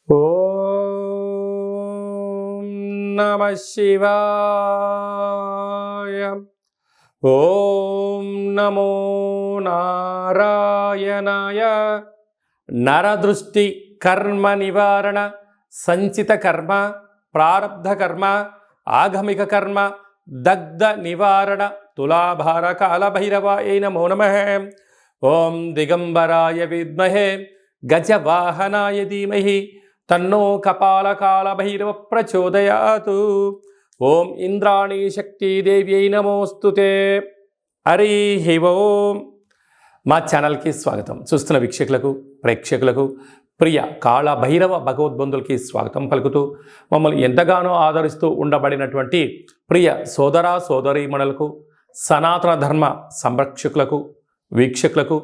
ఓం నమః శివాయ. ఓం నమో నారాయణాయ. నరదృష్టి కర్మ నివారణ, సంచిత కర్మ, ప్రారబ్ధ కర్మ, ఆగమిక కర్మ, దగ్ధ నివారణ, తులాభార కాల భైరవాయ నమో నమః. ఓం దిగంబరాయ విద్మహే గజవాహనాయ ధీమహి తన్నో కపాలకాల భైరవ ప్రచోదయాతు. ఓం ఇంద్రాణీ శక్తిదేవ్యై నమోస్తుతే. హరి ఓం. మా ఛానల్కి స్వాగతం. చూస్తున్న వీక్షకులకు, ప్రేక్షకులకు, ప్రియ కాళ భైరవ భగవద్బంధులకి స్వాగతం పలుకుతూ, మమ్మల్ని ఎంతగానో ఆదరిస్తూ ఉండబడినటువంటి ప్రియ సోదర సోదరీమణులకు, సనాతన ధర్మ సంరక్షకులకు, వీక్షకులకు,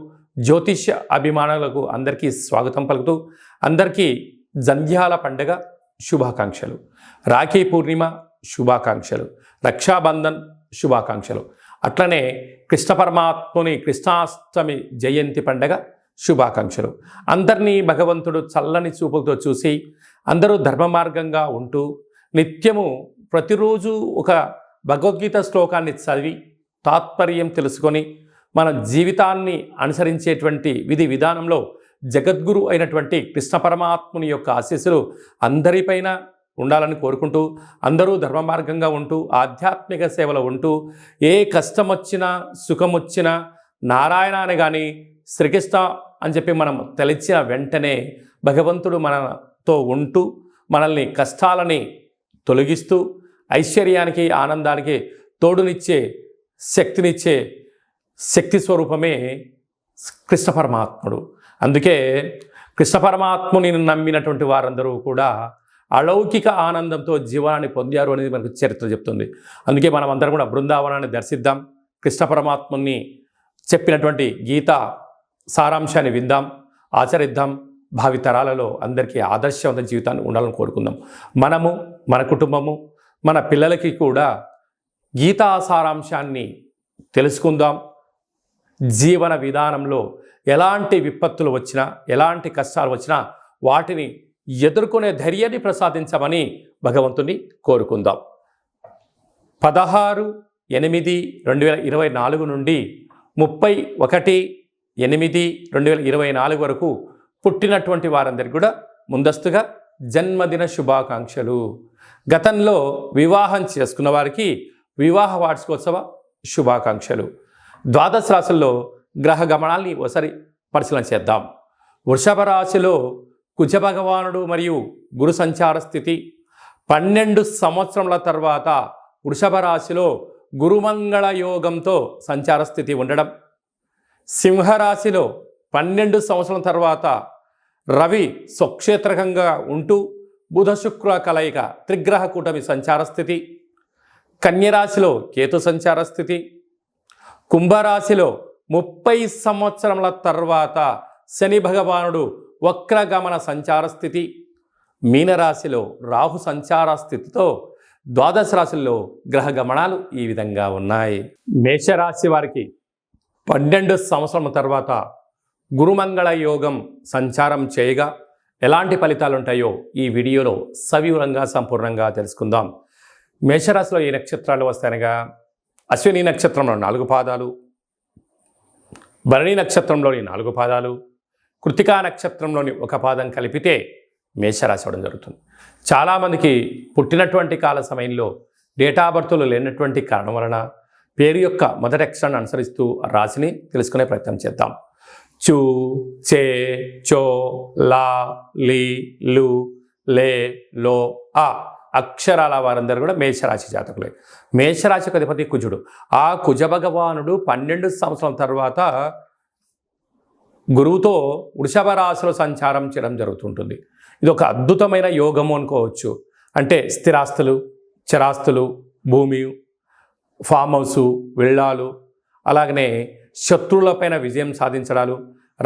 జ్యోతిష్య అభిమానులకు అందరికీ స్వాగతం పలుకుతూ, అందరికీ జంధ్యాల పండుగ శుభాకాంక్షలు, రాఖీ పూర్ణిమ శుభాకాంక్షలు, రక్షాబంధన్ శుభాకాంక్షలు, అట్లనే కృష్ణ పరమాత్ముని కృష్ణాష్టమి జయంతి పండుగ శుభాకాంక్షలు. అందరినీ భగవంతుడు చల్లని చూపులతో చూసి అందరూ ధర్మ మార్గంగా ఉంటూ నిత్యము ప్రతిరోజు ఒక భగవద్గీత శ్లోకాన్ని చదివి తాత్పర్యం తెలుసుకొని మన జీవితాన్ని అనుసరించేటువంటి విధి విధానంలో జగద్గురు అయినటువంటి కృష్ణ పరమాత్ముని యొక్క ఆశీస్సులు అందరిపైన ఉండాలని కోరుకుంటూ, అందరూ ధర్మ మార్గంగా ఉంటూ ఆధ్యాత్మిక సేవలో ఉంటూ, ఏ కష్టం వచ్చినా సుఖం వచ్చినా నారాయణ అని కానీ శ్రీకృష్ణ అని చెప్పి మనం తలిచిన వెంటనే భగవంతుడు మనతో ఉంటూ మనల్ని కష్టాలని తొలగిస్తూ ఐశ్వర్యానికి ఆనందానికి తోడునిచ్చే శక్తినిచ్చే శక్తి స్వరూపమే కృష్ణ పరమాత్ముడు. అందుకే కృష్ణ పరమాత్ముని నమ్మినటువంటి వారందరూ కూడా అలౌకిక ఆనందంతో జీవనాన్ని పొందారు అనేది మనకు చరిత్ర చెప్తుంది. అందుకే మనం అందరం కూడా బృందావనాన్ని దర్శిద్దాం, కృష్ణ పరమాత్ముని చెప్పినటువంటి గీత సారాంశాన్ని విందాం, ఆచరిద్దాం, భావితరాలలో అందరికీ ఆదర్శవంత జీవితాన్ని ఉండాలని కోరుకుందాం. మనము, మన కుటుంబము, మన పిల్లలకి కూడా గీతా సారాంశాన్ని తెలుసుకుందాం. జీవన విధానంలో ఎలాంటి విపత్తులు వచ్చినా, ఎలాంటి కష్టాలు వచ్చినా వాటిని ఎదుర్కొనే ధైర్యాన్ని ప్రసాదించమని భగవంతుని కోరుకుందాం. 16/8/2024 నుండి 31/8/2024 వరకు పుట్టినటువంటి వారందరికీ కూడా ముందస్తుగా జన్మదిన శుభాకాంక్షలు. గతంలో వివాహం చేసుకున్న వారికి వివాహ వార్షికోత్సవ శుభాకాంక్షలు. ద్వాదశ రాశుల్లో గ్రహ గమనాల్ని ఒకసారి పరిశీలన చేద్దాం. వృషభ రాశిలో కుజ భగవానుడు మరియు గురు సంచార స్థితి. 12 సంవత్సరముల తర్వాత వృషభ రాశిలో గురుమంగళ యోగంతో సంచార స్థితి ఉండడం. సింహరాశిలో 12 సంవత్సరాల తర్వాత రవి స్వక్షేత్రకంగా ఉంటూ బుధ శుక్ర కలయిక త్రిగ్రహ కూటమి సంచార స్థితి. కన్యరాశిలో కేతు సంచార స్థితి. కుంభరాశిలో 30 సంవత్సరముల తర్వాత శని భగవానుడు వక్రగమన సంచార స్థితి. మీనరాశిలో రాహు సంచార స్థితితో ద్వాదశ రాశుల్లో గ్రహ గమనాలు ఈ విధంగా ఉన్నాయి. మేషరాశి వారికి 12 సంవత్సరముల తర్వాత గురుమంగళ యోగం సంచారం చేయగా ఎలాంటి ఫలితాలు ఉంటాయో ఈ వీడియోలో సవివరంగా సంపూర్ణంగా తెలుసుకుందాం. మేషరాశిలో ఏ నక్షత్రాలు వస్తాయనగా అశ్విని నక్షత్రంలో 4 పాదాలు, భరణి నక్షత్రంలోని 4 పాదాలు, కృతికా నక్షత్రంలోని 1 పాదం కలిపితే మేషరాశి అవడం జరుగుతుంది. చాలామందికి పుట్టినటువంటి కాల సమయంలో డేటా బర్త్లు లేనటువంటి కారణం వలన పేరు యొక్క మొదటి అక్షరాన్ని అనుసరిస్తూ రాశిని తెలుసుకునే ప్రయత్నం చేద్దాం. చు, చే, చో, లా, లి, లు, లే, లో, ఆ అక్షరాల వారందరూ కూడా మేషరాశి జాతకులే. మేషరాశికి అధిపతి కుజుడు. ఆ కుజ భగవానుడు 12 సంవత్సరాల తర్వాత గురువుతో వృషభ రాశిలో సంచారం చేయడం జరుగుతుంటుంది. ఇది ఒక అద్భుతమైన యోగము అనుకోవచ్చు. అంటే స్థిరాస్తులు, చరాస్తులు, భూమి, ఫామ్ హౌసు, విల్లాలు, అలాగనే శత్రువులపైన విజయం సాధించడాలు,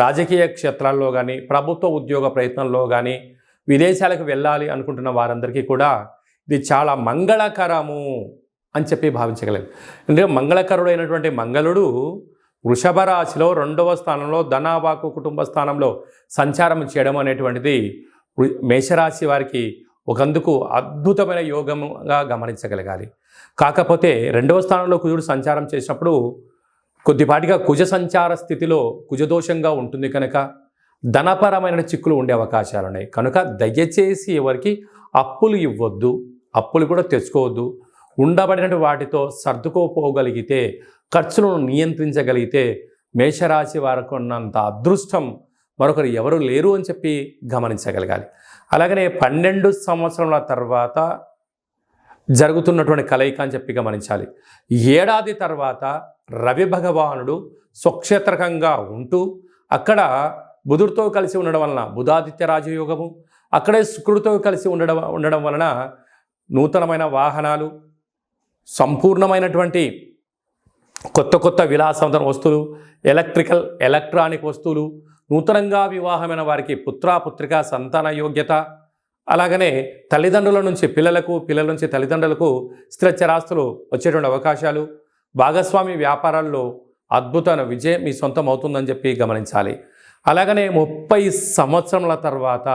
రాజకీయ క్షేత్రాల్లో కానీ ప్రభుత్వ ఉద్యోగ ప్రయత్నంలో కానీ విదేశాలకు వెళ్ళాలి అనుకుంటున్న వారందరికీ కూడా ఇది చాలా మంగళకరము అని చెప్పి భావించగలరు. అంటే మంగళకరుడైనటువంటి మంగళుడు వృషభ రాశిలో 2వ స్థానంలో ధనావాకు కుటుంబ స్థానంలో సంచారం చేయడం అనేటువంటిది మేషరాశి వారికి ఒకందుకు అద్భుతమైన యోగముగా గమనించగలగాలి. కాకపోతే 2వ స్థానంలో కుజుడు సంచారం చేసినప్పుడు కొద్దిపాటిగా కుజ సంచార స్థితిలో కుజదోషంగా ఉంటుంది కనుక ధనపరమైన చిక్కులు ఉండే అవకాశాలు ఉన్నాయి. కనుక దయచేసి ఎవరికి అప్పులు ఇవ్వద్దు, అప్పులు కూడా తెచ్చుకోవద్దు. ఉండబడిన వాటితో సర్దుకోపోగలిగితే, ఖర్చులను నియంత్రించగలిగితే మేషరాశి వారికి ఉన్నంత అదృష్టం మరొకరు ఎవరు లేరు అని చెప్పి గమనించగలగాలి. అలాగనే 12 సంవత్సరాల తర్వాత జరుగుతున్నటువంటి కలయిక అని చెప్పి గమనించాలి. ఏడాది తర్వాత రవి భగవానుడు స్వక్షేత్రకంగా ఉంటూ అక్కడ బుధుడితో కలిసి ఉండడం వలన బుధాదిత్య రాజయోగము, అక్కడే శుక్రుడితో కలిసి ఉండడం వలన నూతనమైన వాహనాలు, సంపూర్ణమైనటువంటి కొత్త కొత్త విలాసవంతమైన వస్తువులు, ఎలక్ట్రానిక్ వస్తువులు, నూతనంగా వివాహమైన వారికి పుత్రిక సంతాన యోగ్యత, అలాగనే తల్లిదండ్రుల నుంచి పిల్లలకు, పిల్లల నుంచి తల్లిదండ్రులకు స్థిరచరాస్తులు వచ్చేటువంటి అవకాశాలు, భాగస్వామి వ్యాపారాల్లో అద్భుతమైన విజయం మీ సొంతం అవుతుందని చెప్పి గమనించాలి. అలాగనే 30 సంవత్సరముల తర్వాత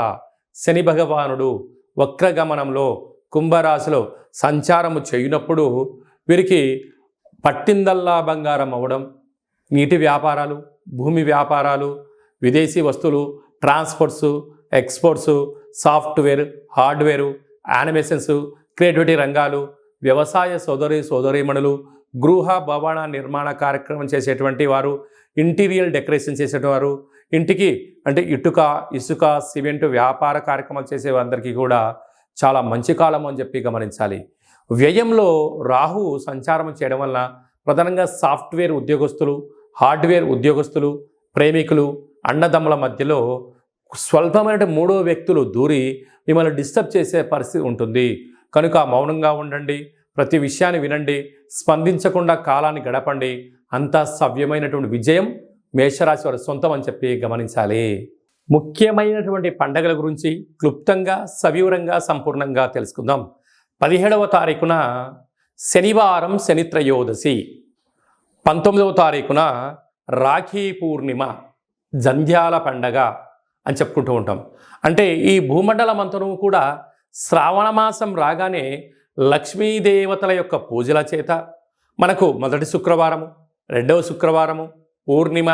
శని భగవానుడు వక్రగమనంలో కుంభరాశిలో సంచారము చేయనప్పుడు వీరికి పట్టిందల్లా బంగారం అవ్వడం, నీటి వ్యాపారాలు, భూమి వ్యాపారాలు, విదేశీ వస్తువులు, transports, exports, software, hardware, animations, creativity రంగాలు, వ్యవసాయ సోదరీమణులు, గృహ భవన నిర్మాణ కార్యక్రమం చేసేటువంటి వారు, ఇంటీరియర్ డెకరేషన్ చేసేవారు, ఇంటికి అంటే ఇటుక, ఇసుక, సిమెంట్ వ్యాపార కార్యక్రమాలు చేసేవారందరికీ కూడా చాలా మంచి కాలం అని చెప్పి గమనించాలి. వ్యయంలో రాహు సంచారం చేయడం వలన ప్రధానంగా సాఫ్ట్వేర్ ఉద్యోగస్తులు, హార్డ్వేర్ ఉద్యోగస్తులు, ప్రేమికులు, అన్నదమ్ముల మధ్యలో స్వల్పమైన 3వ వ్యక్తులు దూరి మిమ్మల్ని డిస్టర్బ్ చేసే పరిస్థితి ఉంటుంది. కనుక మౌనంగా ఉండండి, ప్రతి విషయాన్ని వినండి, స్పందించకుండా కాలాన్ని గడపండి. అంతా సవ్యమైనటువంటి విజయం మేషరాశి వారి సొంతం అని చెప్పి గమనించాలి. ముఖ్యమైనటువంటి పండగల గురించి క్లుప్తంగా, సవివరంగా, సంపూర్ణంగా తెలుసుకుందాం. 17వ తారీఖున శనివారం శని త్రయోదశి, 19వ తారీఖున రాఖీ పూర్ణిమ, జంధ్యాల పండగ అని చెప్పుకుంటూ ఉంటాం. అంటే ఈ భూమండలం అంతను కూడా శ్రావణ మాసం రాగానే లక్ష్మీదేవతల యొక్క పూజల చేత మనకు మొదటి శుక్రవారము, 2వ శుక్రవారము, పూర్ణిమ,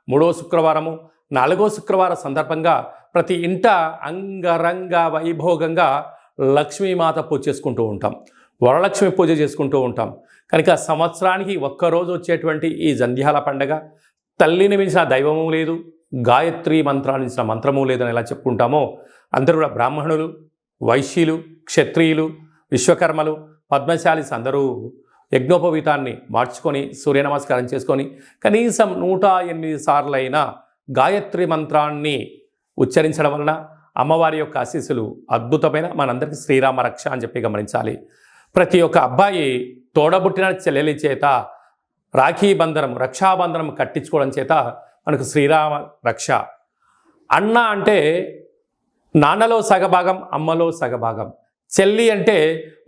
3వ శుక్రవారము, 4వ శుక్రవారం సందర్భంగా ప్రతి ఇంట అంగరంగ వైభోగంగా లక్ష్మీమాత పూజ చేసుకుంటూ ఉంటాం, వరలక్ష్మి పూజ చేసుకుంటూ ఉంటాం. కనుక సంవత్సరానికి ఒక్కరోజు వచ్చేటువంటి ఈ జంధ్యాల పండగ తల్లిని మించిన దైవము లేదు, గాయత్రి మంత్రాన్ని మించిన మంత్రము లేదని ఎలా చెప్పుకుంటామో అందరూ కూడా బ్రాహ్మణులు, వైశ్యులు, క్షత్రియులు, విశ్వకర్మలు, పద్మశాలిస్ అందరూ యజ్ఞోపవీతాన్ని మార్చుకొని సూర్య నమస్కారం చేసుకొని కనీసం 108 సార్లైనా గాయత్రి మంత్రాన్ని ఉచ్చరించడం వలన అమ్మవారి యొక్క ఆశీస్సులు అద్భుతమైన మనందరికీ శ్రీరామ రక్ష అని చెప్పి గమనించాలి. ప్రతి ఒక్క అబ్బాయి తోడబుట్టిన చెల్లెలి చేత రాఖీ బంధనం, రక్షాబంధనం కట్టించుకోవడం చేత మనకు శ్రీరామ రక్ష. అన్న అంటే నాన్నలో సగభాగం, అమ్మలో సగభాగం. చెల్లి అంటే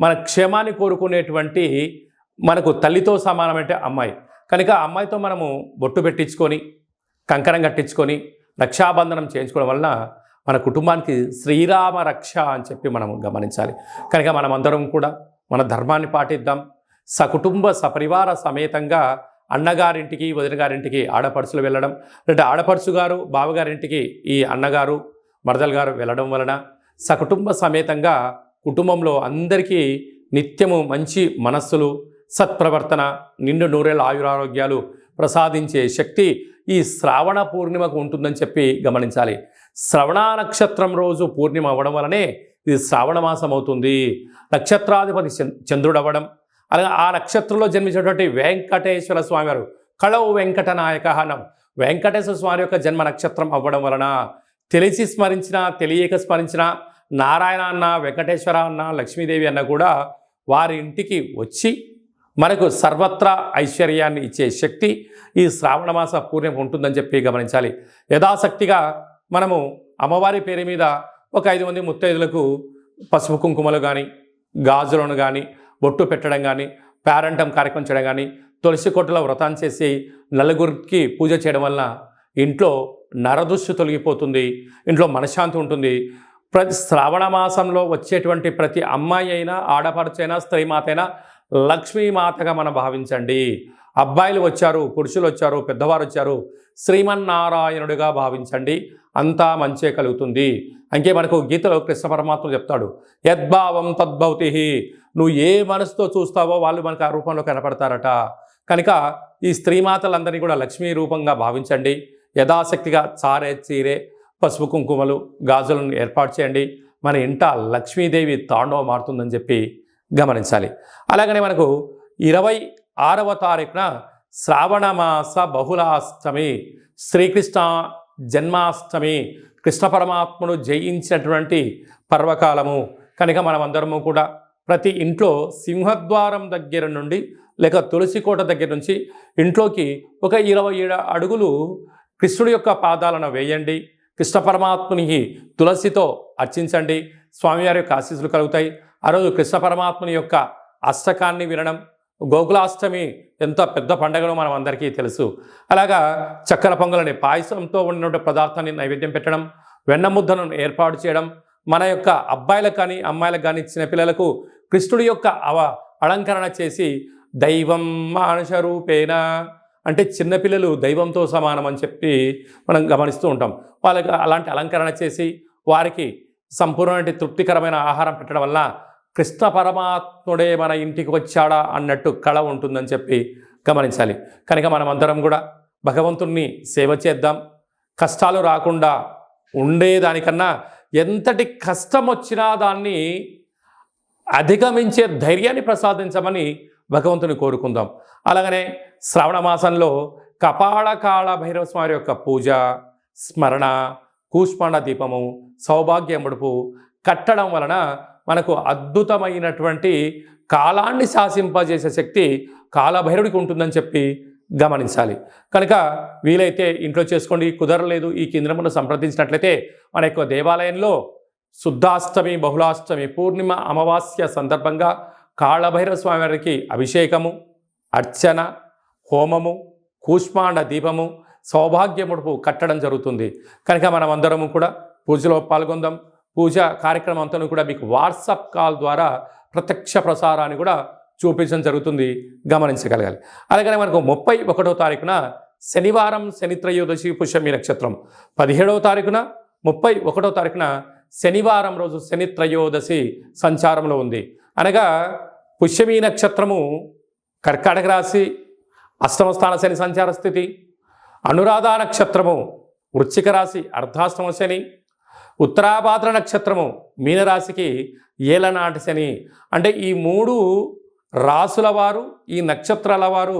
మన క్షేమాన్ని కోరుకునేటువంటి మనకు తల్లితో సమానమంటే అమ్మాయి. కనుక అమ్మాయితో మనము బొట్టు పెట్టించుకొని, కంకణం కట్టించుకొని, రక్షాబంధనం చేయించుకోవడం వలన మన కుటుంబానికి శ్రీరామ రక్ష అని చెప్పి మనం గమనించాలి. కనుక మనమందరం కూడా మన ధర్మాన్ని పాటిద్దాం. సకుటుంబ సపరివార సమేతంగా అన్నగారింటికి, వదిన గారింటికి ఆడపడుచులు వెళ్ళడం, లేదా ఆడపడుచు గారు బావగారింటికి ఈ అన్నగారు, మరదలు గారు వెళ్ళడం వలన సకుటుంబ సమేతంగా కుటుంబంలో అందరికీ నిత్యము మంచి మనస్సులు, సత్ప్రవర్తన, నిండు నూరేళ్ళ ఆయురారోగ్యాలు ప్రసాదించే శక్తి ఈ శ్రావణ పూర్ణిమకు ఉంటుందని చెప్పి గమనించాలి. శ్రవణ నక్షత్రం రోజు పూర్ణిమ అవ్వడం వలనే ఇది శ్రావణ మాసం అవుతుంది. నక్షత్రాధిపతి చంద్రుడు అవ్వడం, అలాగే ఆ నక్షత్రంలో జన్మించినటువంటి వెంకటేశ్వర స్వామి వారు కళవు వెంకటనాయక అనం వెంకటేశ్వర స్వామి యొక్క జన్మ నక్షత్రం అవ్వడం వలన తెలిసి స్మరించినా తెలియక స్మరించినా నారాయణ అన్న, వెంకటేశ్వర అన్న, లక్ష్మీదేవి అన్న కూడా వారి ఇంటికి వచ్చి మనకు సర్వత్రా ఐశ్వర్యాన్ని ఇచ్చే శక్తి ఈ శ్రావణ మాస పూర్ణిమ ఉంటుందని చెప్పి గమనించాలి. యథాశక్తిగా మనము అమ్మవారి పేరు మీద ఒక 5 మంది ముత్తైదులకు పసుపు కుంకుమలు కానీ, గాజులను కానీ, బొట్టు పెట్టడం కానీ, పేరంటం కార్యక్రమం చేయడం కానీ, తులసి కొట్టులో వ్రతం చేసి నలుగురికి పూజ చేయడం వలన ఇంట్లో నరదృష్టి తొలగిపోతుంది, ఇంట్లో మనశ్శాంతి ఉంటుంది. ప్రతి శ్రావణ మాసంలో వచ్చేటువంటి ప్రతి అమ్మాయి అయినా, ఆడపడుచైనా, స్త్రీమాత అయినా లక్ష్మీమాతగా మనం భావించండి. అబ్బాయిలు వచ్చారు, పురుషులు వచ్చారు, పెద్దవారు వచ్చారు, శ్రీమన్నారాయణుడిగా భావించండి. అంతా మంచే కలుగుతుంది. అంకే మనకు గీతలో కృష్ణ పరమాత్మ చెప్తాడు, యద్భావం తద్భవతి. నువ్వు ఏ మనసుతో చూస్తావో వాళ్ళు మనకు ఆ రూపంలో కనపడతారట. కనుక ఈ స్త్రీమాతలందరినీ కూడా లక్ష్మీ రూపంగా భావించండి. యథాశక్తిగా చారే చీరే పసుపు కుంకుమలు గాజులను ఏర్పాటు చేయండి. మన ఇంట లక్ష్మీదేవి తాండవం మారుతుందని చెప్పి గమనించాలి. అలాగనే మనకు 26వ తారీఖున శ్రావణమాస బహుళాష్టమి, శ్రీకృష్ణ జన్మాష్టమి, కృష్ణ పరమాత్మను జయించినటువంటి పర్వకాలము. కనుక మనమందరము కూడా ప్రతి ఇంట్లో సింహద్వారం దగ్గర నుండి లేక తులసికోట దగ్గర నుంచి ఇంట్లోకి ఒక 27 అడుగులు కృష్ణుడి యొక్క పాదాలను వేయండి. కృష్ణ పరమాత్మునికి తులసితో అర్చించండి. స్వామివారి యొక్క ఆశీస్సులు కలుగుతాయి. ఆ రోజు కృష్ణ పరమాత్ముని యొక్క అష్టకాన్ని వినడం, గోకులాష్టమి ఎంత పెద్ద పండుగనో మనం అందరికీ తెలుసు. అలాగా చక్కెర పొంగలని పాయసంతో ఉన్నటువంటి పదార్థాన్ని నైవేద్యం పెట్టడం, వెన్న ముద్దను ఏర్పాటు చేయడం, మన యొక్క అబ్బాయిలకు కానీ అమ్మాయిలకు కానీ చిన్నపిల్లలకు కృష్ణుడి యొక్క అలంకరణ చేసి దైవం మానుష రూపేణ, అంటే చిన్నపిల్లలు దైవంతో సమానం అని చెప్పి మనం గమనిస్తూ ఉంటాం. వాళ్ళకి అలాంటి అలంకరణ చేసి వారికి సంపూర్ణమైన తృప్తికరమైన ఆహారం పెట్టడం వల్ల కృష్ణ పరమాత్ముడే మన ఇంటికి వచ్చాడా అన్నట్టు కళ ఉంటుందని చెప్పి గమనించాలి. కనుక మనమందరం కూడా భగవంతుణ్ణి సేవ చేద్దాం. కష్టాలు రాకుండా ఉండేదానికన్నా ఎంతటి కష్టం వచ్చినా దాన్ని అధిగమించే ధైర్యాన్ని ప్రసాదించమని భగవంతుని కోరుకుందాం. అలాగనే శ్రావణ మాసంలో కపాళకాళ భైరవ స్వామి యొక్క పూజ, స్మరణ, కూష్మాండ దీపము, సౌభాగ్య ముడుపు కట్టడం వలన మనకు అద్భుతమైనటువంటి కాలాన్ని శాసింపజేసే శక్తి కాలభైరవుడికి ఉంటుందని చెప్పి గమనించాలి. కనుక వీలైతే ఇంట్లో చేసుకోండి. కుదరలేదు ఈ కేంద్రమును సంప్రదించినట్లయితే మన యొక్క దేవాలయంలో శుద్ధాష్టమి, బహుళాష్టమి, పూర్ణిమ, అమావాస్య సందర్భంగా కాళభైరవ స్వామి వారికి అభిషేకము, అర్చన, హోమము, కూష్మాండ దీపము, సౌభాగ్య ముడుపు కట్టడం జరుగుతుంది. కనుక మనమందరము కూడా పూజలో పాల్గొందాం. పూజ కార్యక్రమం అంతా కూడా మీకు వాట్సాప్ కాల్ ద్వారా ప్రత్యక్ష ప్రసారాన్ని కూడా చూపించడం జరుగుతుంది, గమనించగలగాలి. అలాగనే మనకు 31వ తారీఖున శనివారం, శని త్రయోదశి, పుష్యమి నక్షత్రం. 17వ తారీఖున 31వ తారీఖున శనివారం రోజు శని త్రయోదశి సంచారంలో ఉంది. అనగా పుష్యమి నక్షత్రము కర్కాటక రాశి, అష్టమ స్థాన శని సంచార స్థితి. అనురాధ నక్షత్రము వృశ్చిక రాశి, అర్ధాష్టమ శని. ఉత్తరాభాద్ర నక్షత్రము మీనరాశికి ఏలనాటి శని. అంటే ఈ 3 రాసుల వారు, ఈ నక్షత్రాల వారు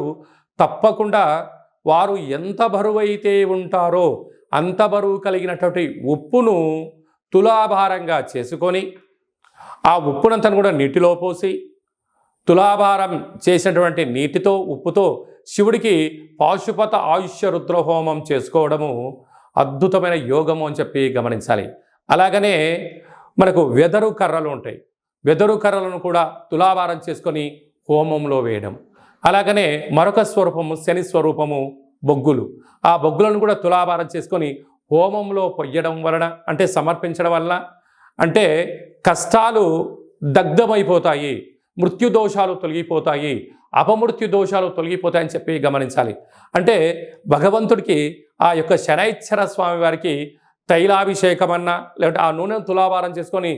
తప్పకుండా వారు ఎంత బరువైతే ఉంటారో అంత బరువు కలిగినటువంటి ఉప్పును తులాభారంగా చేసుకొని ఆ ఉప్పునంతను కూడా నీటిలో పోసి తులాభారం చేసినటువంటి నీటితో, ఉప్పుతో శివుడికి పాశుపత ఆయుష్య రుద్రహోమం చేసుకోవడము అద్భుతమైన యోగము అని చెప్పి గమనించాలి. అలాగనే మనకు వెదరు కర్రలు ఉంటాయి. వెదరు కర్రలను కూడా తులాభారం చేసుకొని హోమంలో వేయడం. అలాగనే మరొక స్వరూపము శని స్వరూపము బొగ్గులు. ఆ బొగ్గులను కూడా తులాభారం చేసుకొని హోమంలో పొయ్యడం వలన, అంటే సమర్పించడం వలన, అంటే కష్టాలు దగ్ధమైపోతాయి, మృత్యుదోషాలు తొలగిపోతాయి, అపమృత్యు దోషాలు తొలగిపోతాయని చెప్పి గమనించాలి. అంటే భగవంతుడికి ఆ యొక్క శనైశ్వర స్వామి వారికి తైలాభిషేకం అన్నా, లేకపోతే ఆ నూనెను తులాభారం చేసుకొని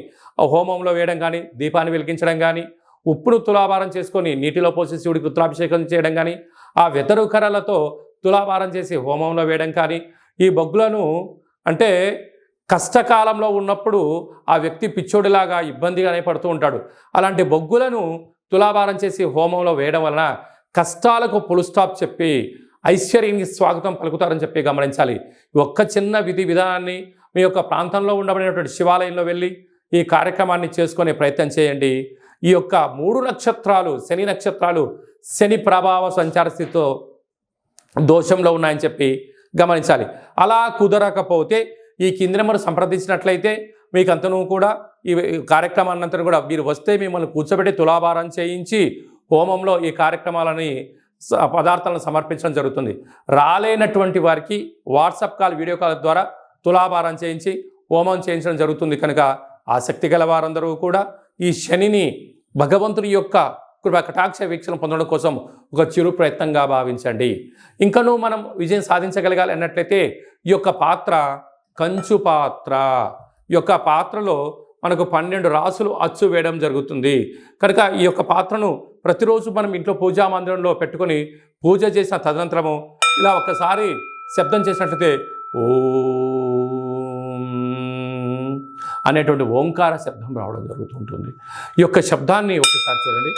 హోమంలో వేయడం కానీ, దీపాన్ని వెలిగించడం కానీ, ఉప్పును తులాభారం చేసుకొని నీటిలో పోసి శివుడికి రుద్రాభిషేకం చేయడం కానీ, ఆ వెతరు కర్రలతో తులాభారం చేసి హోమంలో వేయడం కానీ, ఈ బొగ్గులను అంటే కష్టకాలంలో ఉన్నప్పుడు ఆ వ్యక్తి పిచ్చోడిలాగా ఇబ్బందిగానే పడుతూ ఉంటాడు. అలాంటి బొగ్గులను తులాభారం చేసి హోమంలో వేయడం వలన కష్టాలకు ఫుల్ స్టాప్ చెప్పి ఐశ్వర్యానికి స్వాగతం పలుకుతారని చెప్పి గమనించాలి. ఒక్క చిన్న విధి విధానాన్ని మీ యొక్క ప్రాంతంలో ఉండబడినటువంటి శివాలయంలో వెళ్ళి ఈ కార్యక్రమాన్ని చేసుకునే ప్రయత్నం చేయండి. ఈ యొక్క 3 నక్షత్రాలు, శని నక్షత్రాలు శని ప్రభావ సంచార స్థితితో దోషంలో ఉన్నాయని చెప్పి గమనించాలి. అలా కుదరకపోతే ఈ కింది నెంబర్ సంప్రదించినట్లయితే మీకు అంతను కూడా ఈ కార్యక్రమాన్నంతా కూడా మీరు వస్తే మిమ్మల్ని కూర్చోబెట్టి తులాభారం చేయించి హోమంలో ఈ కార్యక్రమాలని పదార్థాలను సమర్పించడం జరుగుతుంది. రాలేనటువంటి వారికి వాట్సాప్ కాల్, వీడియో కాల్ ద్వారా తులాభారం చేయించి హోమం చేయించడం జరుగుతుంది. కనుక ఆసక్తి గల వారందరూ కూడా ఈ శనిని భగవంతుని యొక్క కృప కటాక్ష వీక్షణ పొందడం కోసం ఒక చిరు ప్రయత్నంగా భావించండి. ఇంకనూ మనం విజయం సాధించగలగాలి అన్నట్లయితే ఈ యొక్క పాత్ర కంచు పాత్ర, ఈ యొక్క పాత్రలో మనకు 12 రాసులు అచ్చు వేయడం జరుగుతుంది. కనుక ఈ యొక్క పాత్రను ప్రతిరోజు మనం ఇంట్లో పూజా మందిరంలో పెట్టుకొని పూజ చేసిన తదనంతరము ఇలా ఒక్కసారి శబ్దం చేసినట్లయితే ఓం అనేటువంటి ఓంకార శబ్దం రావడం జరుగుతుంటుంది. ఈ యొక్క శబ్దాన్ని ఒకసారి చూడండి.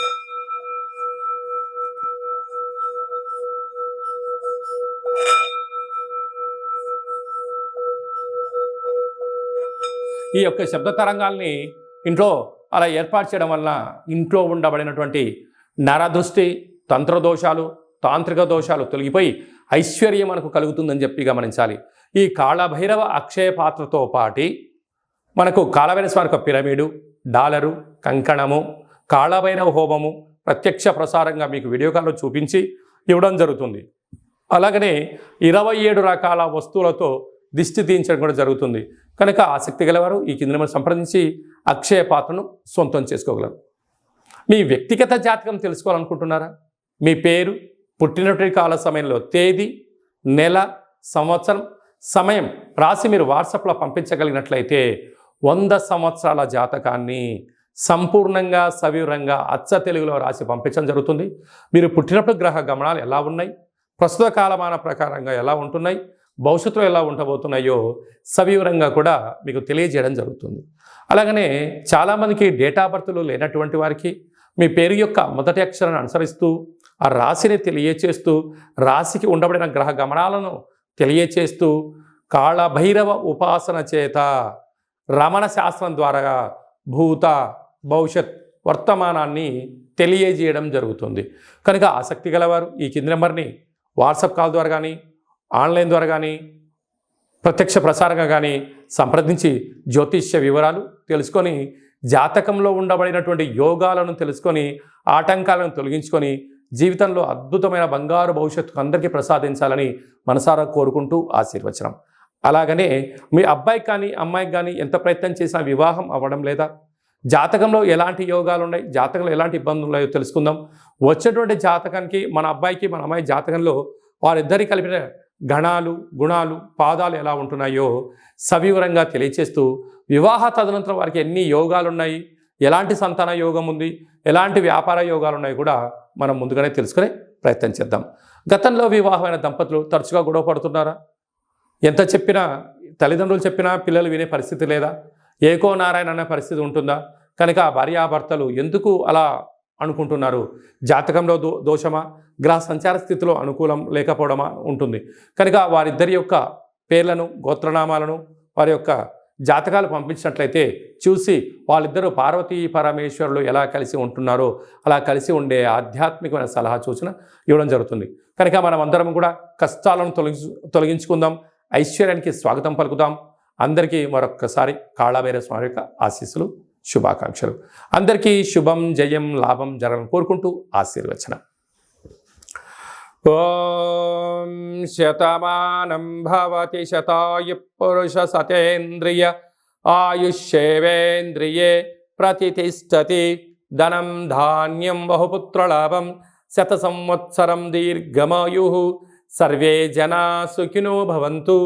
ఈ యొక్క శబ్ద తరంగాల్ని ఇంట్లో అలా ఏర్పాటు చేయడం వలన ఇంట్లో ఉండబడినటువంటి నరదృష్టి, తంత్రదోషాలు, తాంత్రిక దోషాలు తొలగిపోయి ఐశ్వర్యం మనకు కలుగుతుందని చెప్పి గమనించాలి. ఈ కాళభైరవ అక్షయ పాత్రతో పాటి మనకు కాళభైరవ స్వామి యొక్క పిరమిడు, డాలరు, కంకణము, కాళభైరవ హోమము ప్రత్యక్ష ప్రసారంగా మీకు వీడియో కాల్లో చూపించి ఇవ్వడం జరుగుతుంది. అలాగనే 27 రకాల వస్తువులతో దిష్టి తీయించడం కూడా జరుగుతుంది. కనుక ఆసక్తి గలవారు ఈ కింద నెంబర్ సంప్రదించి అక్షయ పాత్రను సొంతం చేసుకోగలరు. మీ వ్యక్తిగత జాతకం తెలుసుకోవాలనుకుంటున్నారా? మీ పేరు, పుట్టినటువంటి కాల సమయంలో తేదీ, నెల, సంవత్సరం, సమయం రాసి మీరు వాట్సాప్లో పంపించగలిగినట్లయితే 100 సంవత్సరాల జాతకాన్ని సంపూర్ణంగా సవివరంగా అచ్చ తెలుగులో రాసి పంపించడం జరుగుతుంది. మీరు పుట్టినప్పుడు గ్రహ గమనాలు ఎలా ఉన్నాయి, ప్రస్తుత కాలమాన ప్రకారంగా ఎలా ఉంటున్నాయి, భవిష్యత్తులో ఎలా ఉండబోతున్నాయో సవివరంగా కూడా మీకు తెలియజేయడం జరుగుతుంది. అలాగనే చాలామందికి డేట్ ఆఫ్ బర్త్లు లేనటువంటి వారికి మీ పేరు యొక్క మొదటి అక్షరాన్ని అనుసరిస్తూ ఆ రాశిని తెలియచేస్తూ రాశికి ఉండబడిన గ్రహ గమనాలను తెలియచేస్తూ కాళభైరవ ఉపాసన చేత రమణ శాస్త్రం ద్వారా భూత భవిష్యత్ వర్తమానాన్ని తెలియజేయడం జరుగుతుంది. కనుక ఆసక్తి గలవారు ఈ కింది నెంబర్ని వాట్సాప్ కాల్ ద్వారా కానీ, ఆన్లైన్ ద్వారా కానీ, ప్రత్యక్ష ప్రసారంగా కానీ సంప్రదించి జ్యోతిష్య వివరాలు తెలుసుకొని జాతకంలో ఉండబడినటువంటి యోగాలను తెలుసుకొని ఆటంకాలను తొలగించుకొని జీవితంలో అద్భుతమైన బంగారు భవిష్యత్తు అందరికీ ప్రసాదించాలని మనసారా కోరుకుంటూ ఆశీర్వచనం. అలాగనే మీ అబ్బాయికి కానీ అమ్మాయికి కానీ ఎంత ప్రయత్నం చేసినా వివాహం అవ్వడం లేదా, జాతకంలో ఎలాంటి యోగాలు ఉన్నాయి, జాతకంలో ఎలాంటి ఇబ్బందులు ఉన్నాయో తెలుసుకుందాం. వచ్చినటువంటి జాతకానికి మన అబ్బాయికి మన అమ్మాయి జాతకంలో వారిద్దరి కలిపిన గణాలు, గుణాలు, పాదాలు ఎలా ఉంటున్నాయో సవివరంగా తెలియచేస్తూ వివాహ తదనంతరం వారికి ఎన్ని యోగాలు ఉన్నాయి, ఎలాంటి సంతాన యోగం ఉంది, ఎలాంటి వ్యాపార యోగాలు ఉన్నాయి కూడా మనం ముందుగానే తెలుసుకునే ప్రయత్నం చేద్దాం. గతంలో వివాహమైన దంపతులు తరచుగా గొడవ పడుతున్నారా? ఎంత చెప్పినా, తల్లిదండ్రులు చెప్పినా పిల్లలు వినే పరిస్థితి లేదా? ఏకో నారాయణ అనే పరిస్థితి ఉంటుందా? కనుక భార్యాభర్తలు ఎందుకు అలా అనుకుంటున్నారు? జాతకంలో దోషమా, గ్రహ సంచార స్థితిలో అనుకూలం లేకపోవడమా ఉంటుంది. కనుక వారిద్దరి యొక్క పేర్లను, గోత్రనామాలను, వారి యొక్క జాతకాలు పంపించినట్లయితే చూసి వాళ్ళిద్దరూ పార్వతీ పరమేశ్వరులు ఎలా కలిసి ఉంటున్నారో అలా కలిసి ఉండే ఆధ్యాత్మికమైన సలహా సూచన ఇవ్వడం జరుగుతుంది. కనుక మనం అందరం కూడా కష్టాలను తొలగించుకుందాం, ఐశ్వర్యానికి స్వాగతం పలుకుదాం. అందరికీ మరొక్కసారి కాళభైరవ స్వామి యొక్క ఆశీస్సులు, శుభాకాంక్షలు. అందరికీ శుభం, జయం, లాభం జరగాలని కోరుకుంటూ ఆశీర్వచనం. ఓం శతమానం భవతి శతాయు పురుష సతేంద్రియ ఆయుష్యేవేంద్రియే ప్రతిష్టతి ధనం ధాన్యం బహుపుత్రలాభం శత సంవత్సరం దీర్ఘమాయు సర్వే జనా సుఖినో భవంతు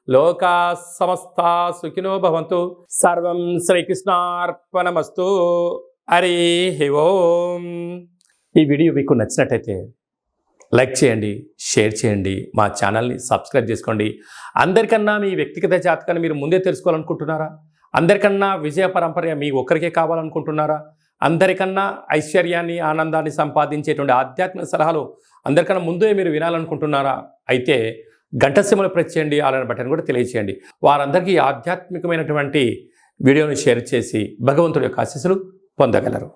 లోకా సమస్తా సుఖినో భవంతు. సర్వం శ్రీకృష్ణార్పణమస్తు. హరి ఓం. ఈ వీడియో మీకు నచ్చినట్టయితే లైక్ చేయండి, షేర్ చేయండి, మా ఛానల్ని సబ్స్క్రైబ్ చేసుకోండి. అందరికన్నా మీ వ్యక్తిగత జాతకాన్ని మీరు ముందే తెలుసుకోవాలనుకుంటున్నారా? అందరికన్నా విజయ పరంపర మీ ఒక్కరికే కావాలనుకుంటున్నారా? అందరికన్నా ఐశ్వర్యాన్ని, ఆనందాన్ని సంపాదించేటువంటి ఆధ్యాత్మిక సలహాలు అందరికన్నా ముందే మీరు వినాలనుకుంటున్నారా? అయితే గంట సింబల్ ప్రెస్ చేయండి, ఆలన బటన్ కూడా తెలియచేయండి. వారందరికీ ఆధ్యాత్మికమైనటువంటి వీడియోని షేర్ చేసి భగవంతుడి యొక్క ఆశీస్సులు పొందగలరు.